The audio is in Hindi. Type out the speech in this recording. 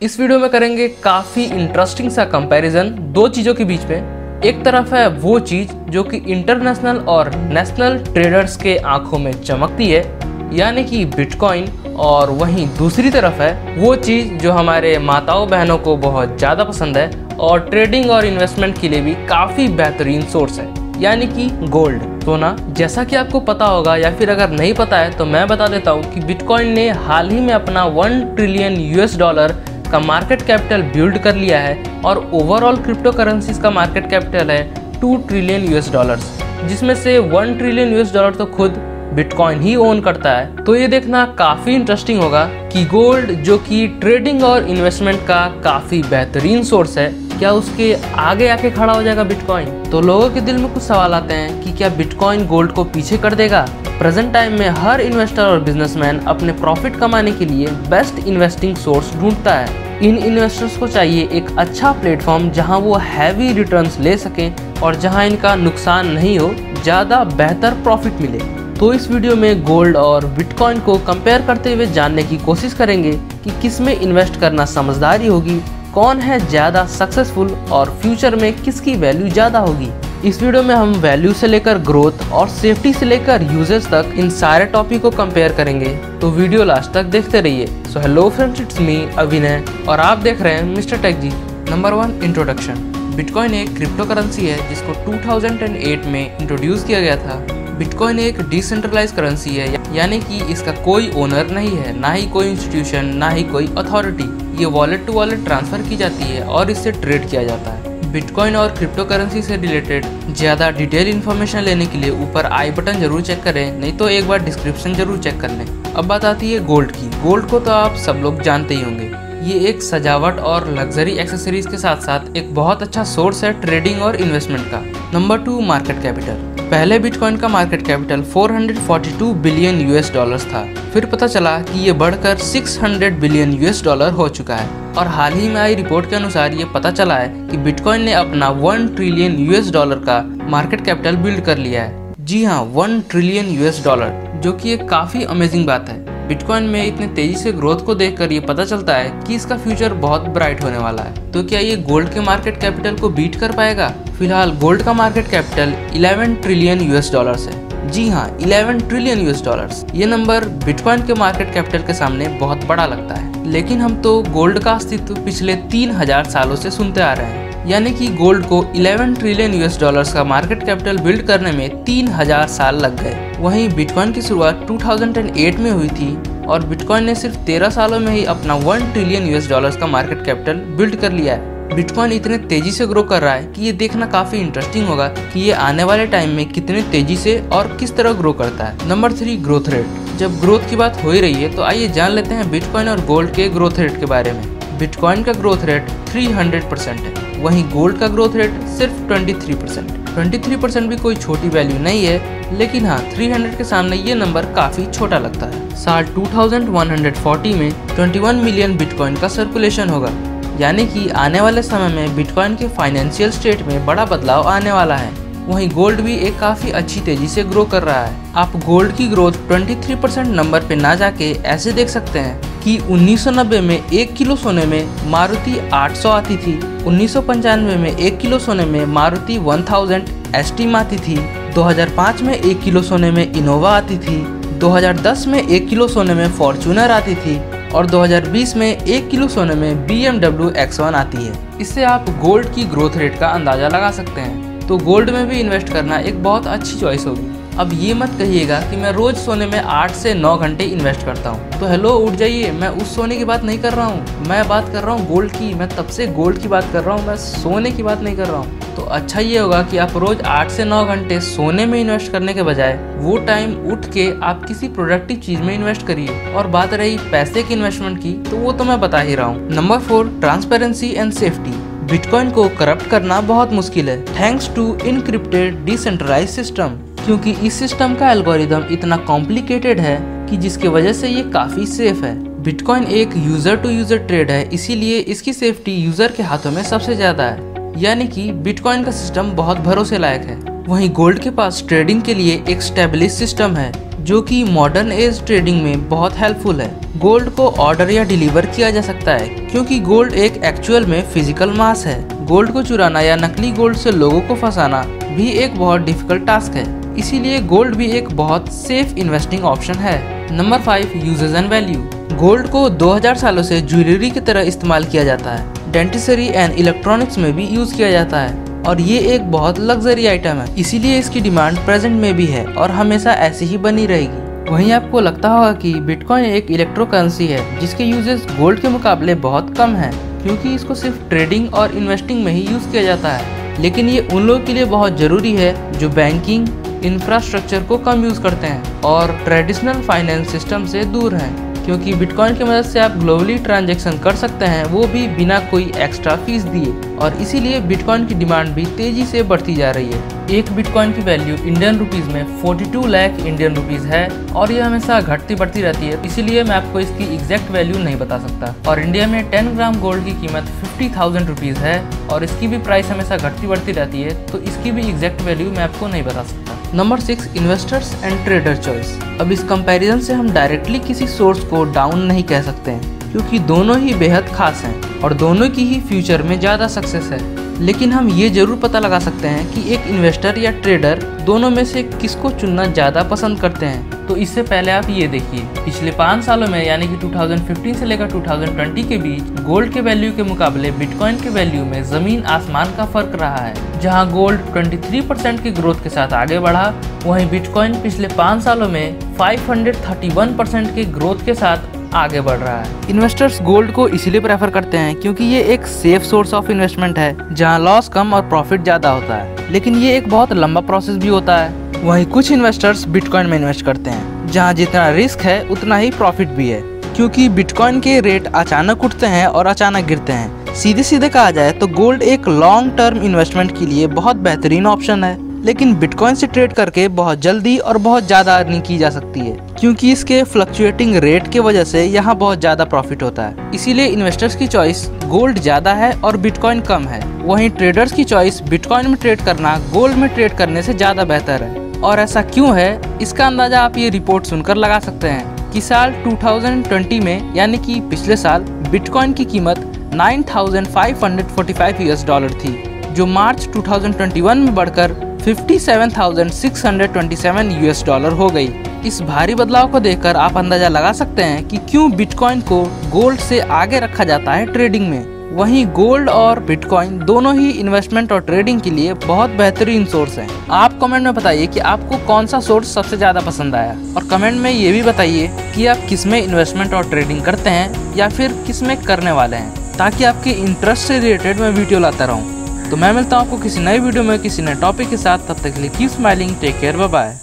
इस वीडियो में करेंगे काफ़ी इंटरेस्टिंग सा कंपैरिजन दो चीज़ों के बीच में। एक तरफ है वो चीज़ जो कि इंटरनेशनल और नेशनल ट्रेडर्स के आंखों में चमकती है, यानी कि बिटकॉइन, और वहीं दूसरी तरफ है वो चीज़ जो हमारे माताओं बहनों को बहुत ज़्यादा पसंद है और ट्रेडिंग और इन्वेस्टमेंट के लिए भी काफ़ी बेहतरीन सोर्स है, यानी कि गोल्ड, सोना। जैसा कि आपको पता होगा या फिर अगर नहीं पता है तो मैं बता देता हूँ कि बिटकॉइन ने हाल ही में अपना 1 ट्रिलियन यूएस डॉलर का मार्केट कैपिटल बिल्ड कर लिया है और ओवरऑल क्रिप्टो करेंसीज का मार्केट कैपिटल है 2 ट्रिलियन यूएस डॉलर्स, जिसमें से 1 ट्रिलियन यूएस डॉलर तो खुद बिटकॉइन ही ओन करता है। तो ये देखना काफ़ी इंटरेस्टिंग होगा कि गोल्ड, जो कि ट्रेडिंग और इन्वेस्टमेंट का काफ़ी बेहतरीन सोर्स है, क्या उसके आगे आके खड़ा हो जाएगा बिटकॉइन। तो लोगों के दिल में कुछ सवाल आते हैं कि क्या बिटकॉइन गोल्ड को पीछे कर देगा। प्रेजेंट टाइम में हर इन्वेस्टर और बिजनेसमैन अपने प्रॉफिट कमाने के लिए बेस्ट इन्वेस्टिंग सोर्स ढूंढता है। इन इन्वेस्टर्स को चाहिए एक अच्छा प्लेटफॉर्म जहां वो हैवी रिटर्न्स ले सकें और जहां इनका नुकसान नहीं हो, ज़्यादा बेहतर प्रॉफिट मिले। तो इस वीडियो में गोल्ड और बिटकॉइन को कंपेयर करते हुए जानने की कोशिश करेंगे कि किस में इन्वेस्ट करना समझदारी होगी, कौन है ज़्यादा सक्सेसफुल और फ्यूचर में किसकी वैल्यू ज़्यादा होगी। इस वीडियो में हम वैल्यू से लेकर ग्रोथ और सेफ्टी से लेकर यूजेस तक इन सारे टॉपिक को कंपेयर करेंगे, तो वीडियो लास्ट तक देखते रहिए। So hello friends, it's me Abhinay और आप देख रहे हैं mister tech ji. Number 1, introduction. Bitcoin एक क्रिप्टो करेंसी है जिसको 2008 में इंट्रोड्यूस किया गया था। बिटकॉइन एक डिसेंट्रलाइज करेंसी है, यानी कि इसका कोई ओनर नहीं है, ना ही कोई इंस्टीट्यूशन, ना ही कोई अथॉरिटी। ये वॉलेट टू वॉलेट ट्रांसफर की जाती है और इससे ट्रेड किया जाता है। बिटकॉइन और क्रिप्टो करेंसी से रिलेटेड ज़्यादा डिटेल इन्फॉर्मेशन लेने के लिए ऊपर आई बटन जरूर चेक करें, नहीं तो एक बार डिस्क्रिप्शन जरूर चेक कर लें। अब बात आती है गोल्ड की। गोल्ड को तो आप सब लोग जानते ही होंगे। ये एक सजावट और लग्जरी एक्सेसरीज के साथ साथ एक बहुत अच्छा सोर्स है ट्रेडिंग और इन्वेस्टमेंट का। Number 2, market capital. पहले बिटकॉइन का market capital 442 billion US dollars था, फिर पता चला कि ये बढ़कर 600 बिलियन यूएस डॉलर हो चुका है और हाल ही में आई रिपोर्ट के अनुसार ये पता चला है कि बिटकॉइन ने अपना 1 ट्रिलियन यूएस डॉलर का मार्केट कैपिटल बिल्ड कर लिया है। जी हाँ, 1 ट्रिलियन यूएस डॉलर, जो कि एक काफ़ी अमेजिंग बात है। बिटकॉइन में इतने तेजी से ग्रोथ को देखकर ये पता चलता है कि इसका फ्यूचर बहुत ब्राइट होने वाला है। तो क्या ये गोल्ड के मार्केट कैपिटल को बीट कर पाएगा? फिलहाल गोल्ड का market capital 11 trillion US dollars है। जी हाँ, 11 ट्रिलियन यूएस डॉलर्स। ये नंबर बिटकॉइन के मार्केट कैपिटल के सामने बहुत बड़ा लगता है, लेकिन हम तो गोल्ड का अस्तित्व पिछले 3000 सालों से सुनते आ रहे हैं, यानी कि गोल्ड को 11 ट्रिलियन यूएस डॉलर्स का मार्केट कैपिटल बिल्ड करने में 3000 साल लग गए। वहीं बिटकॉइन की शुरुआत 2008 में हुई थी और बिटकॉइन ने सिर्फ 13 सालों में ही अपना 1 ट्रिलियन यूएस डॉलर्स का मार्केट कैपिटल बिल्ड कर लिया है। बिटकॉइन इतने तेजी से ग्रो कर रहा है कि ये देखना काफी इंटरेस्टिंग होगा कि ये आने वाले टाइम में कितने तेजी से और किस तरह ग्रो करता है। Number 3, growth rate. जब ग्रोथ की बात हो ही रही है तो आइए जान लेते हैं बिटकॉइन और गोल्ड के ग्रोथ रेट के बारे में। बिटकॉइन का ग्रोथ रेट 300% है, वहीं गोल्ड का ग्रोथ रेट सिर्फ 23%। 23% भी कोई छोटी वैल्यू नहीं है, लेकिन हाँ, 300 के सामने ये नंबर काफ़ी छोटा लगता है। साल 2140 में 21 मिलियन बिटकॉइन का सर्कुलेशन होगा, यानी कि आने वाले समय में बिटकॉइन के फाइनेंशियल स्टेट में बड़ा बदलाव आने वाला है। वहीं गोल्ड भी एक काफ़ी अच्छी तेज़ी से ग्रो कर रहा है। आप गोल्ड की ग्रोथ 23% नंबर पे ना जाके ऐसे देख सकते हैं कि 1990 में 1 किलो सोने में मारुति 800 आती थी, 1995 में 1 किलो सोने में मारुति 1000 एस्टीम आती थी, 2005 में 1 किलो सोने में इनोवा आती थी, 2010 में 1 किलो सोने में फॉर्च्यूनर आती थी और 2020 में 1 किलो सोने में BMW X1 आती है। इससे आप गोल्ड की ग्रोथ रेट का अंदाज़ा लगा सकते हैं। तो गोल्ड में भी इन्वेस्ट करना एक बहुत अच्छी चॉइस होगी। अब ये मत कहिएगा कि मैं रोज सोने में 8 से 9 घंटे इन्वेस्ट करता हूँ। तो हेलो, उठ जाइए, मैं उस सोने की बात नहीं कर रहा हूँ, मैं बात कर रहा हूँ गोल्ड की। मैं तब से गोल्ड की बात कर रहा हूँ, मैं सोने की बात नहीं कर रहा हूँ। तो अच्छा ये होगा कि आप रोज 8 से 9 घंटे सोने में इन्वेस्ट करने के बजाय वो टाइम उठ के आप किसी प्रोडक्टिव चीज में इन्वेस्ट करिए। और बात रही पैसे की इन्वेस्टमेंट की, तो वो तो मैं बता ही रहा हूँ। Number 4, transparency and safety. Bitcoin को करप्ट करना बहुत मुश्किल है, thanks to encrypted decentralised system, क्योंकि इस सिस्टम का एल्गोरिदम इतना कॉम्प्लिकेटेड है कि जिसकी वजह से ये काफी सेफ है। बिटकॉइन एक यूजर टू यूजर ट्रेड है, इसीलिए इसकी सेफ्टी यूजर के हाथों में सबसे ज्यादा है, यानी कि बिटकॉइन का सिस्टम बहुत भरोसे लायक है। वहीं गोल्ड के पास ट्रेडिंग के लिए एक स्टेबलिश सिस्टम है जो कि मॉडर्न एज ट्रेडिंग में बहुत हेल्पफुल है। गोल्ड को ऑर्डर या डिलीवर किया जा सकता है क्योंकि गोल्ड एक एक्चुअल में फिजिकल मास है। गोल्ड को चुराना या नकली गोल्ड से लोगों को फंसाना भी एक बहुत डिफिकल्ट टास्क है, इसीलिए गोल्ड भी एक बहुत सेफ इन्वेस्टिंग ऑप्शन है। Number 5, uses and value. Gold को 2000 सालों से ज्वेलरी की तरह इस्तेमाल किया जाता है। डेंटिसरी एंड इलेक्ट्रॉनिक्स में भी यूज किया जाता है और ये एक बहुत लग्जरी आइटम है, इसीलिए इसकी डिमांड प्रेजेंट में भी है और हमेशा ऐसी ही बनी रहेगी। वहीं आपको लगता होगा कि बिटकॉइन एक इलेक्ट्रो करेंसी है जिसके यूजेस गोल्ड के मुकाबले बहुत कम है क्योंकि इसको सिर्फ ट्रेडिंग और इन्वेस्टिंग में ही यूज किया जाता है, लेकिन ये उन लोगों के लिए बहुत जरूरी है जो बैंकिंग इंफ्रास्ट्रक्चर को कम यूज करते हैं और ट्रेडिशनल फाइनेंस सिस्टम से दूर हैं, क्योंकि बिटकॉइन की मदद से आप ग्लोबली ट्रांजैक्शन कर सकते हैं, वो भी बिना कोई एक्स्ट्रा फीस दिए, और इसीलिए बिटकॉइन की डिमांड भी तेजी से बढ़ती जा रही है। एक बिटकॉइन की वैल्यू इंडियन रुपीस में 42 लाख इंडियन रुपीस है और ये हमेशा घटती बढ़ती रहती है, इसीलिए मैं आपको इसकी एग्जैक्ट वैल्यू नहीं बता सकता। और इंडिया में 10 ग्राम गोल्ड की कीमत 50,000 रुपीज़ है और इसकी भी प्राइस हमेशा घटती बढ़ती रहती है, तो इसकी भी एग्जैक्ट वैल्यू मैं आपको नहीं बता सकता। Number 6, investors and trader choice. अब इस कंपैरिजन से हम डायरेक्टली किसी सोर्स को डाउन नहीं कह सकते हैं क्योंकि दोनों ही बेहद खास हैं और दोनों की ही फ्यूचर में ज़्यादा सक्सेस है, लेकिन हम ये जरूर पता लगा सकते हैं कि एक इन्वेस्टर या ट्रेडर दोनों में से किसको चुनना ज़्यादा पसंद करते हैं। तो इससे पहले आप ये देखिए, पिछले 5 सालों में यानी कि 2015 से लेकर 2020 के बीच गोल्ड के वैल्यू के मुकाबले बिटकॉइन के वैल्यू में ज़मीन आसमान का फर्क रहा है। जहां गोल्ड 23% की ग्रोथ के साथ आगे बढ़ा, वहीं बिटकॉइन पिछले 5 सालों में 531% की ग्रोथ के साथ आगे बढ़ रहा है। इन्वेस्टर्स गोल्ड को इसीलिए प्रेफर करते हैं क्योंकि ये एक सेफ सोर्स ऑफ इन्वेस्टमेंट है जहां लॉस कम और प्रॉफिट ज़्यादा होता है, लेकिन ये एक बहुत लंबा प्रोसेस भी होता है। वहीं कुछ इन्वेस्टर्स बिटकॉइन में इन्वेस्ट करते हैं जहां जितना रिस्क है उतना ही प्रॉफिट भी है, क्योंकि बिटकॉइन के रेट अचानक उठते हैं और अचानक गिरते हैं। सीधे सीधे कहा जाए तो गोल्ड एक लॉन्ग टर्म इन्वेस्टमेंट के लिए बहुत बेहतरीन ऑप्शन है, लेकिन बिटकॉइन से ट्रेड करके बहुत जल्दी और बहुत ज़्यादा अर्निंग की जा सकती है क्योंकि इसके फ्लक्चुएटिंग रेट की वजह से यहाँ बहुत ज़्यादा प्रॉफिट होता है। इसीलिए इन्वेस्टर्स की चॉइस गोल्ड ज़्यादा है और बिटकॉइन कम है। वहीं ट्रेडर्स की चॉइस बिटकॉइन में ट्रेड करना गोल्ड में ट्रेड करने से ज़्यादा बेहतर है। और ऐसा क्यों है, इसका अंदाज़ा आप ये रिपोर्ट सुनकर लगा सकते हैं कि साल 2020 में यानी कि पिछले साल बिटकॉइन की कीमत $9,545 थी, जो मार्च 2021 में बढ़कर $57,627 हो गई। इस भारी बदलाव को देखकर आप अंदाजा लगा सकते हैं कि क्यों बिटकॉइन को गोल्ड से आगे रखा जाता है ट्रेडिंग में। वहीं गोल्ड और बिटकॉइन दोनों ही इन्वेस्टमेंट और ट्रेडिंग के लिए बहुत बेहतरीन सोर्स हैं। आप कमेंट में बताइए कि आपको कौन सा सोर्स सबसे ज़्यादा पसंद आया, और कमेंट में ये भी बताइए कि आप किस में इन्वेस्टमेंट और ट्रेडिंग करते हैं या फिर किस में करने वाले हैं, ताकि आपके इंटरेस्ट से रिलेटेड मैं वीडियो लाता रहूँ। तो मैं मिलता हूँ आपको किसी नई वीडियो में किसी नए टॉपिक के साथ। तब तक के लिए keep smiling, take care, bye bye.